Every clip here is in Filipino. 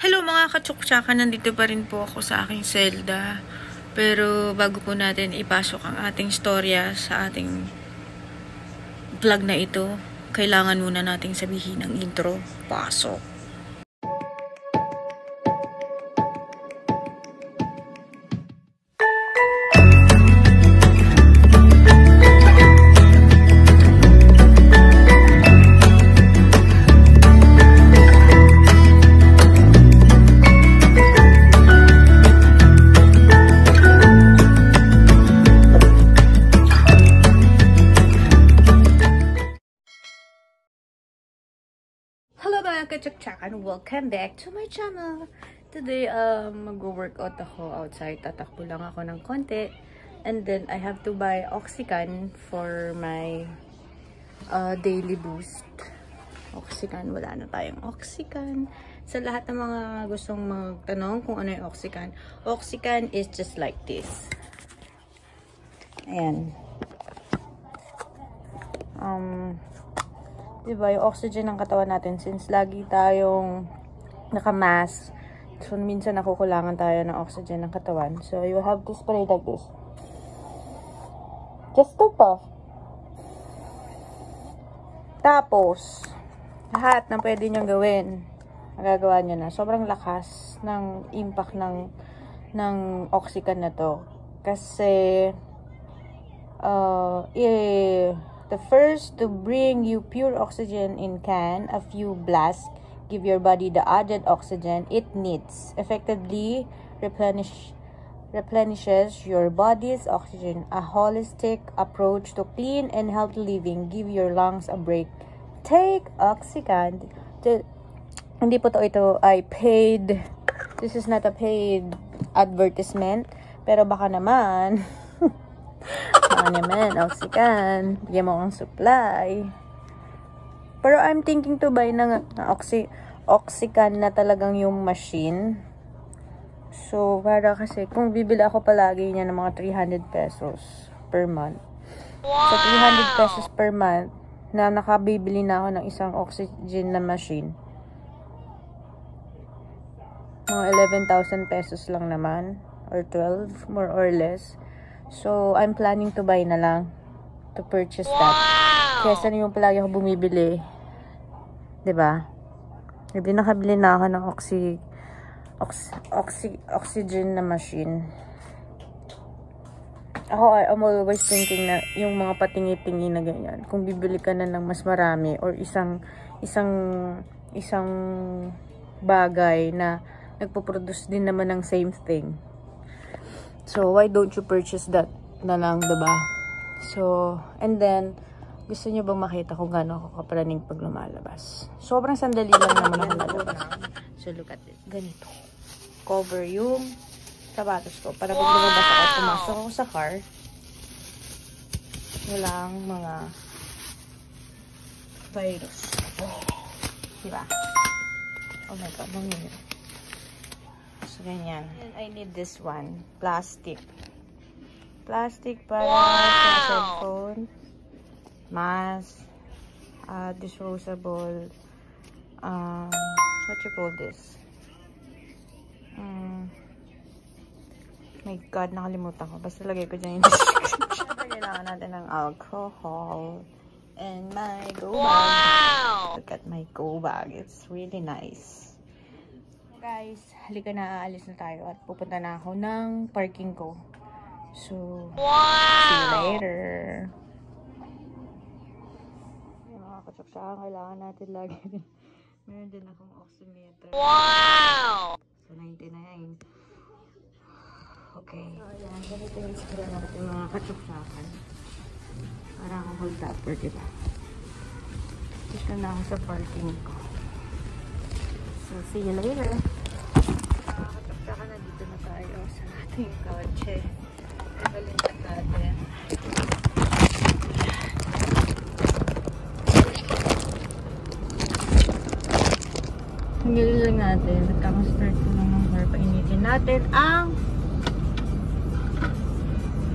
Hello mga katsuksaka, nandito pa rin po ako sa aking selda. Pero bago po natin ipasok ang ating storya sa ating vlog na ito, kailangan muna nating sabihin ang intro. Pasok! And welcome back to my channel. Today, mag-workout ako outside. Tatakbo lang ako ng konti. And then, I have to buy Oxycan for my daily boost. Oxycan, wala na tayong Oxycan. Sa lahat ng mga gustong magtanong kung ano yung Oxycan. Oxycan is just like this. Ayan. Diba, yung oxygen ng katawan natin, since lagi tayong naka-mask, so minsan nakukulangan tayo ng oxygen ng katawan. So, you have to spray like this. Just to pa. Tapos, lahat na pwede nyo gawin, magagawa nyo na. Sobrang lakas ng impact ng oxygen na to. Kasi, the first to bring you pure oxygen in can, a few blasts give your body the added oxygen it needs. Effectively replenishes your body's oxygen. A holistic approach to clean and healthy living. Give your lungs a break. Take Oxycan. Hindi po ito ay paid. This is not a paid advertisement. Pero baka naman Oxycan, bigyan mo akong supply. Pero I'm thinking to buy ng Oxycan na talagang yung machine. So, para kasi, kung bibili ako palagi niya ng mga 300 pesos per month. Sa 300 pesos per month, na nakabibili na ako ng isang oxygen na machine. Mga 11,000 pesos lang naman. Or 12, more or less. So, I'm planning to buy na lang. To purchase that. Kesa na yung palagi ako bumibili. Diba? Hindi nakabili na ako ng oxygen na machine. I'm always thinking na yung mga patingi-tingi na ganyan. Kung bibili ka na ng mas marami or isang bagay na nagpo-produce din naman ng same thing. So, why don't you purchase that na lang, diba? So, and then, gusto nyo bang makita kung gano'n ako kapraning pag lumalabas? Sobrang sandali lang naman ako lalabas. So, look at it. Ganito. Cover yung sapatos ko. Para pag lumabas ako, pumasok ako sa car, walang mga virus. Diba? Oh my God, mangyayari. So, ganyan. And I need this one. Plastic. Plastic para sa cellphone. Mask. Disposable. What you call this? My God, nakalimutan ko. Basta lagay ko dyan yung kailangan natin ng alcohol. And my go bag. Look at my go bag. It's really nice. Guys, halika na, aalis na tayo at pupunta na ako ng parking ko. So, see you later. Yung mga katsaksaka, kailangan natin lagi din. Meron din akong oximeter. Wow! So, 99. Okay. So, ayan. Ganito yung sila natin mga katsaksaka. Parang akong hold upper, diba? Dito na ako sa parking ko. So, see you later. Saka na dito na tayo sa ating kotse. Balikan natin. Hanggang lang natin. Nagkaka-start ko lang ng car. Painitin natin ang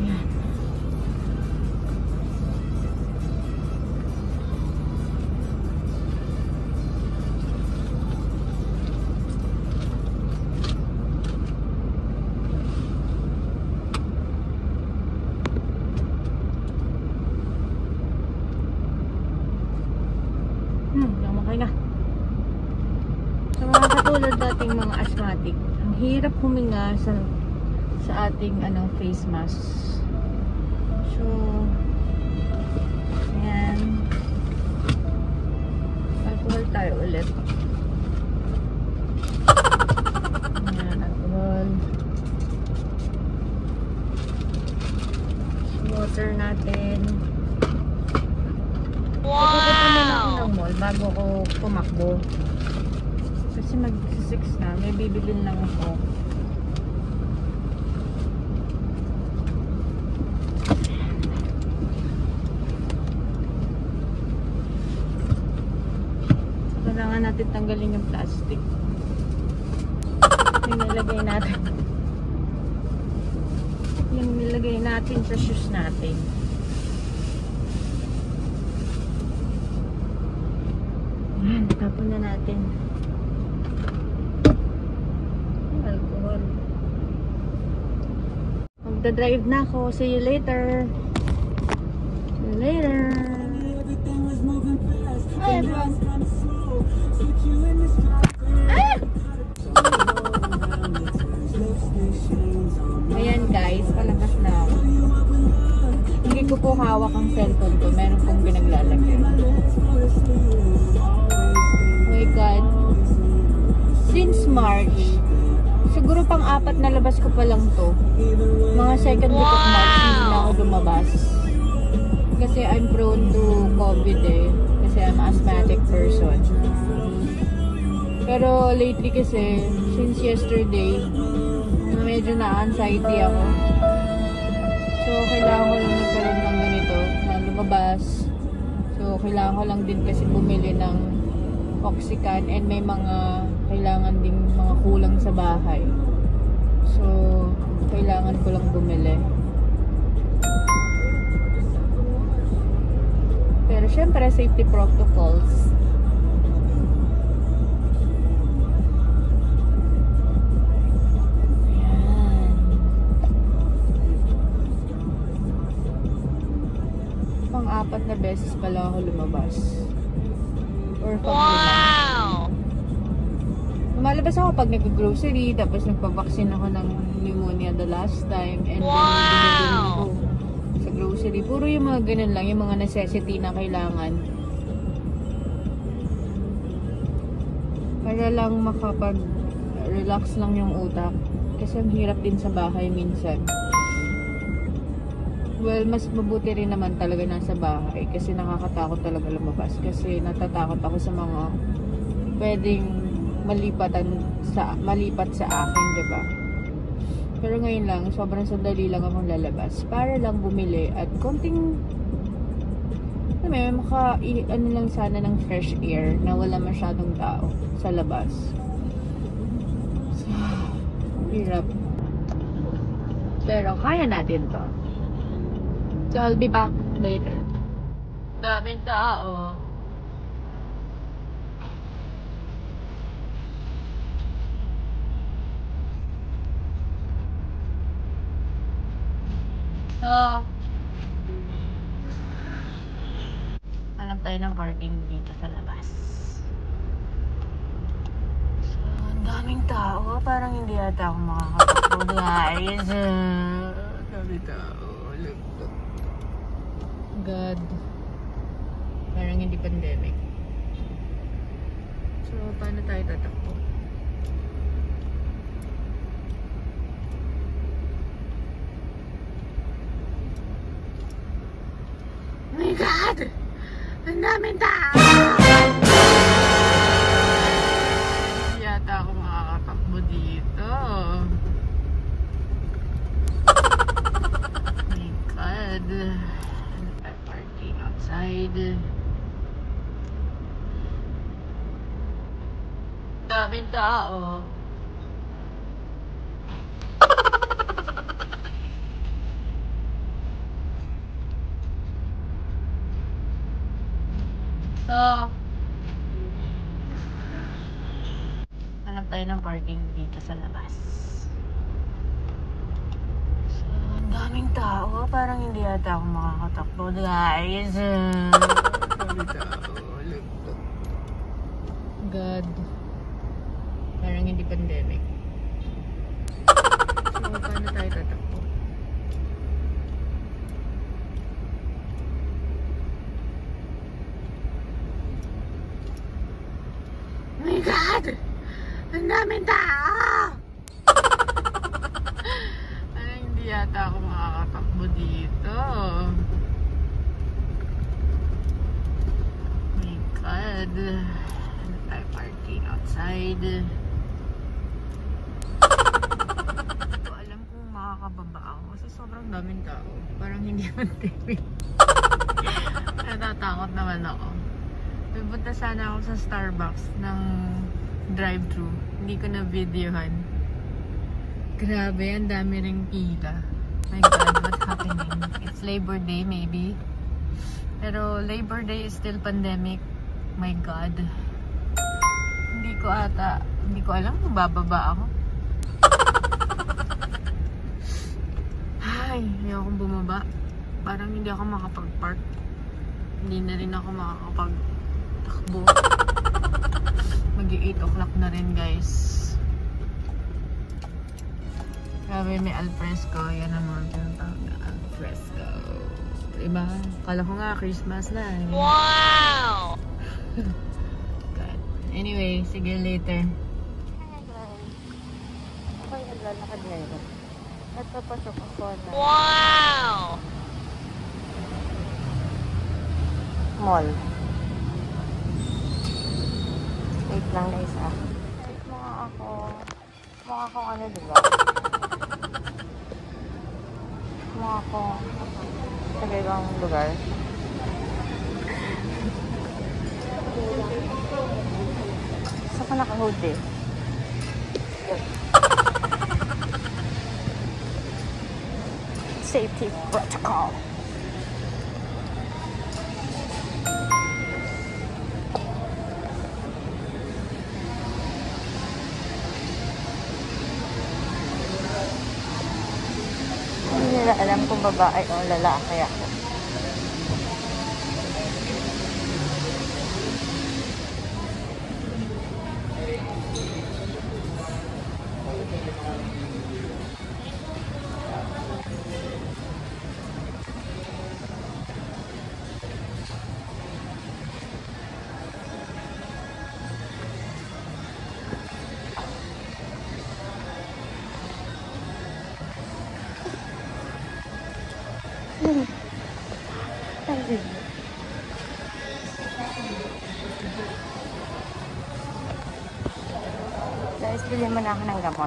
ayan. katulad dating mga asthmatic, ang hirap huminga sa ating face mask. So, ayan. Alcohol tayo ulit. Ayan, alcohol. Water natin. Pupunta muna ako ng mall bago ko pumakbo. Kasi mag-6 na. May bibilin lang ako. Kailangan natin tanggalin yung plastic. Yung nilagay natin. Yung nilagay natin sa shoes natin. Ayan, tapon na natin. Alcohol. Magdadrive na ako. See you later. See you later. Hi everyone. Ayan guys, palabas na ako. Hindi ko po hawak ang cellphone ko. Meron pong pinaglalagyan. Oh my God. Since March, siguro pang 4 na labas ko pa lang to. Mga second week of March, hindi na ako lumabas. Kasi I'm prone to COVID eh. Kasi I'm asthmatic person. Pero lately kasi, since yesterday, medyo na-anxiety ako. So, kailangan ko lang nagkaroon ng ganito, na lumabas. So, kailangan ko lang din kasi bumili ng Oxycan and may mga kailangan ding mga kulang sa bahay. So, kailangan ko lang bumili. Pero syempre, safety protocols. Ayan. Pang-4 na beses pala ako lumabas. Or wow! Lumalabas ako pag nag-grocery, tapos nagpa-vaccine ako ng pneumonia the last time, and then ako sa grocery. Puro yung mga ganun lang, yung mga necessity na kailangan. Para lang makapag-relax lang yung utak. Kasi ang hirap din sa bahay minsan. Well, mas mabuti rin naman talaga nasa bahay kasi nakakatakot talaga lumabas kasi natatakot ako sa mga pwedeng malipat sa akin, diba? Pero ngayon lang, sobrang sandali lang akong lalabas para lang bumili at konting ano lang sana ng fresh air na wala masyadong tao sa labas. So, hirap. Pero kaya natin to. So, I'll be back later. Daming tao. So, hanap tayo ng parking dito sa labas. So, ang daming tao. Parang hindi yata ako makakatakbo, guys. Daming tao. God. Parang hindi pandemic. So, paano tayo tatakbo? Oh my God! Ang daming tao! Hindi yata ako makakatakbo dito. Oh my God. Parking outside. Daming tao. So, hanap tayo ng parking dito sa labas. So, ang daming tao. Parang hindi yata ako makakatakbo, guys. Daming tao. God. Parang pandemic. So, paano tayo tatakbo? Oh my God! Ang daming tao! Hindi yata ako makakatakbo dito. Oh my God. Ano tayo parking outside? Hindi ko alam kung makakababa ako kasi sobrang daming tao. Parang hindi man TV. Natatakot naman ako. Pupunta sana ako sa Starbucks ng drive-thru. Hindi ko na videohan. Grabe, ang dami ring pila. My God, what's happening? It's Labor Day maybe. Pero Labor Day is still pandemic. My God. Hindi ko alam kung bababa ako. Ay, hindi akong bumaba. Parang hindi ako makapag-park. Hindi na rin ako makakapag-takbo. Mag-8 o'clock na rin, guys. Grabe, may alfresco. Yan ang mga tinatawag na alfresco. Diba? Kala ko nga, Christmas na. Eh. Wow! God. Anyway, sige later. Hi guys. Ako'y naglalakad ngayon. At papasok ako na mall. Wait lang guys ah. Wait mga ako. Mukha akong ano diba? Mukha akong sa ibang lugar. Saan ka naka-hoodie? Safety protocol. Hindi nila alam kung babae o lalaki ako. Guys, bili mo na ako ng gamot.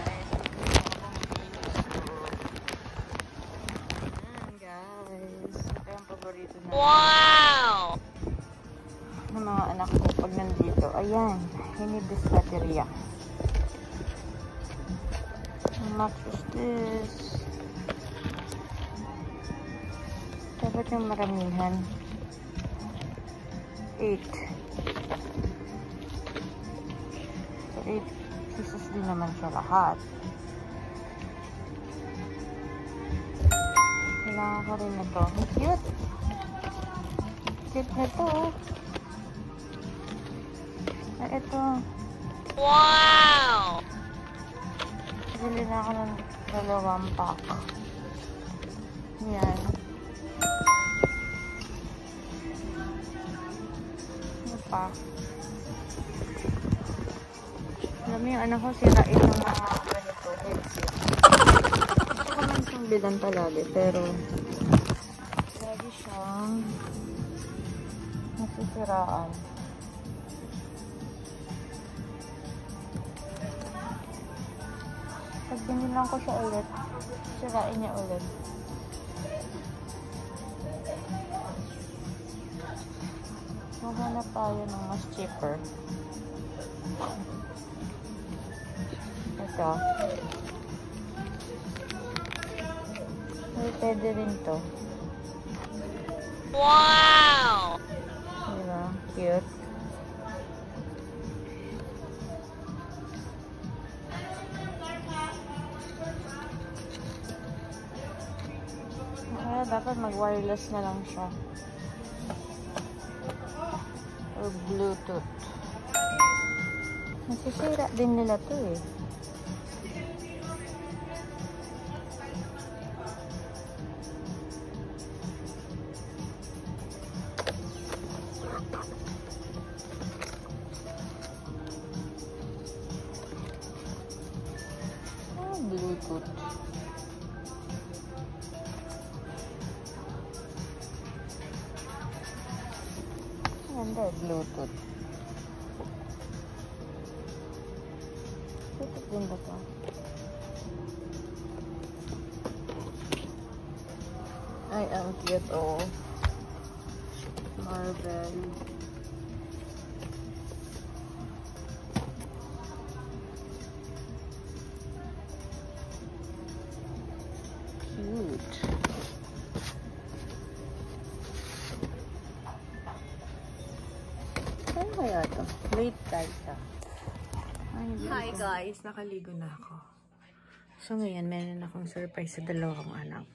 Guys, ito yung paborito na. Wow! Ng mga anak ko pag nandito. Ayan, Hinibis Bateria. How much is this? Dapat yung maramihan. 8. So 8 pieces din naman siya lahat. Kailangan ko rin ito. Ang cute! Cute na ito. Ay, ito. Wow! Bili na ako ng 2 pack. Yan. Pa. Alam mo yung anak ko, sirain ng mga ganito headset. Gusto ko man siyang bilan palagi, pero lagi siyang nasisiraan. Pag binilang ko siya ulit, sirain niya ulit. Maghanap tayo ng mas cheaper. Ito. Ay, pwede rin to. Wow! Diba? Cute. Kaya dapat mag-wireless na lang siya. Or Bluetooth. Nasisira din nila to eh. Bluetooth. Ganda, Bluetooth. Bluetooth din ba ito? Ay, ang cute, oh. Marvel. Cute. Ano kaya ito? Late Taita. Hi guys, nakaligo na ako. So ngayon, meron akong surprise sa dalawang anak.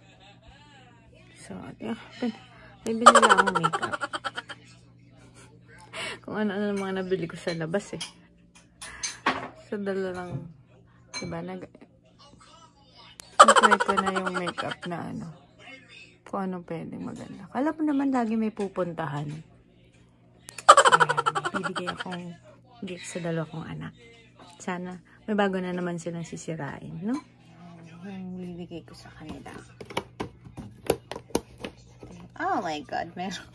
So, may binila akong makeup. Kung ano-ano mga nabili ko sa labas eh. So, dalawang, diba, nag-try ko na yung makeup na ano. Kung ano pwedeng maganda. Kala po naman lagi may pupuntahan. Ayan, bibigay akong gift sa dalawang anak. Sana, may bago na naman silang sisirain, no? Yung bibigay ko sa kanila. Oh my God, meron.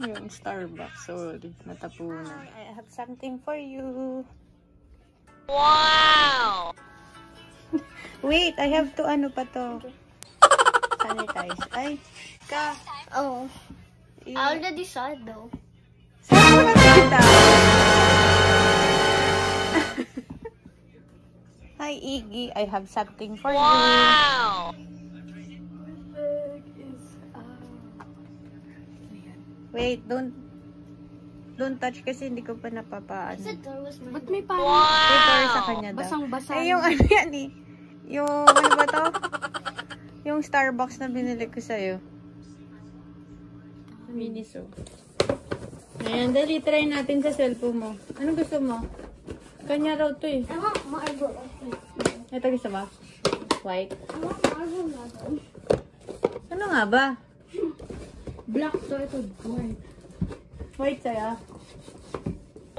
Yung Starbucks. Sorry, natapunan. I have something for you. Wow! Wait, I have to ano pa to. Sanitize. Ay, ka. Oh. I already saw it though. Saan mo nakita? Hi, Iggy. I have something for you. Wow! Wait, don't touch kasi hindi ko pa napapaano. Ba't may parang... Wow! Wait, sa kanya daw. Basang-basang. Ay, yung ano yan eh. Yung, ano ba to? Yung Starbucks na binili ko sa'yo. Miniso. Ayan, dali, try natin sa cellphone mo. Anong gusto mo? Kanya raw to eh. Marble. Ito gusto ba? White? Marble na to. Ano nga ba? Black to, ito white. White saya.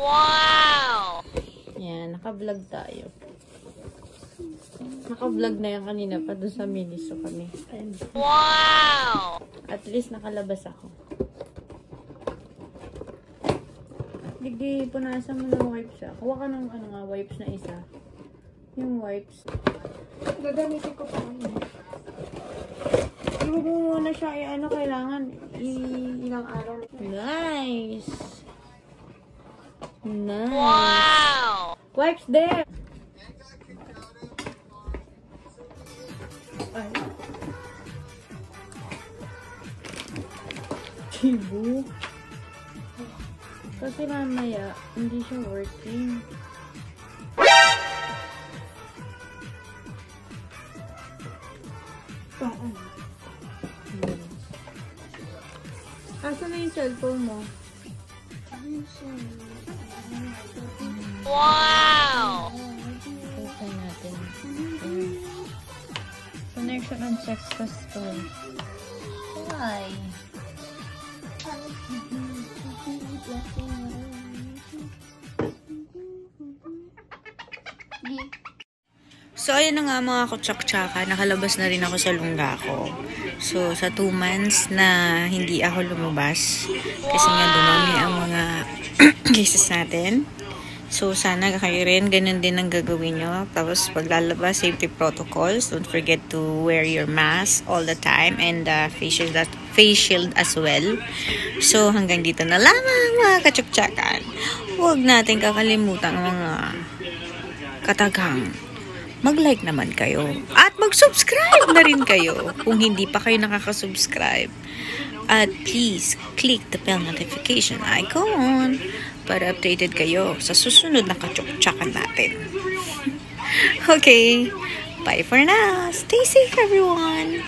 Wow! Yan, naka-vlog tayo. Naka-vlog na yan kanina pa doon sa Miniso kami. Wow! At least nakalabas ako. Gigi, punasan mo ng wipes ah. Kuha ka ng ano nga, wipes na isa. Yung wipes. Gagamitin ko pa ano. Huwag mo muna siya, ano, kailangan ilang araw. Nice! Nice! Wow! Wipes there! Ay. Chibu. Kasi mamaya, hindi siya working. Asan na yung cellphone mo? Wow! Ito natin. Connection unsuccessful. Why? So, ayun na nga mga kutsak-tsaka. Nakalabas na rin ako sa lungga ko. So, sa 2 months na hindi ako lumabas. Kasi nga dumami ang mga cases natin. So, sana kayo rin. Ganun din ang gagawin nyo. Tapos, paglalabas, safety protocols. Don't forget to wear your mask all the time. And face shield as well. So, hanggang dito na lamang mga kutsak-tsakan. Huwag natin kakalimutan ang mga katagang. Mag-like naman kayo. At mag-subscribe na rin kayo kung hindi pa kayo nakaka-subscribe. At please, click the bell notification icon para updated kayo sa susunod na kachok-tsakan natin. Okay, bye for now. Stay safe everyone.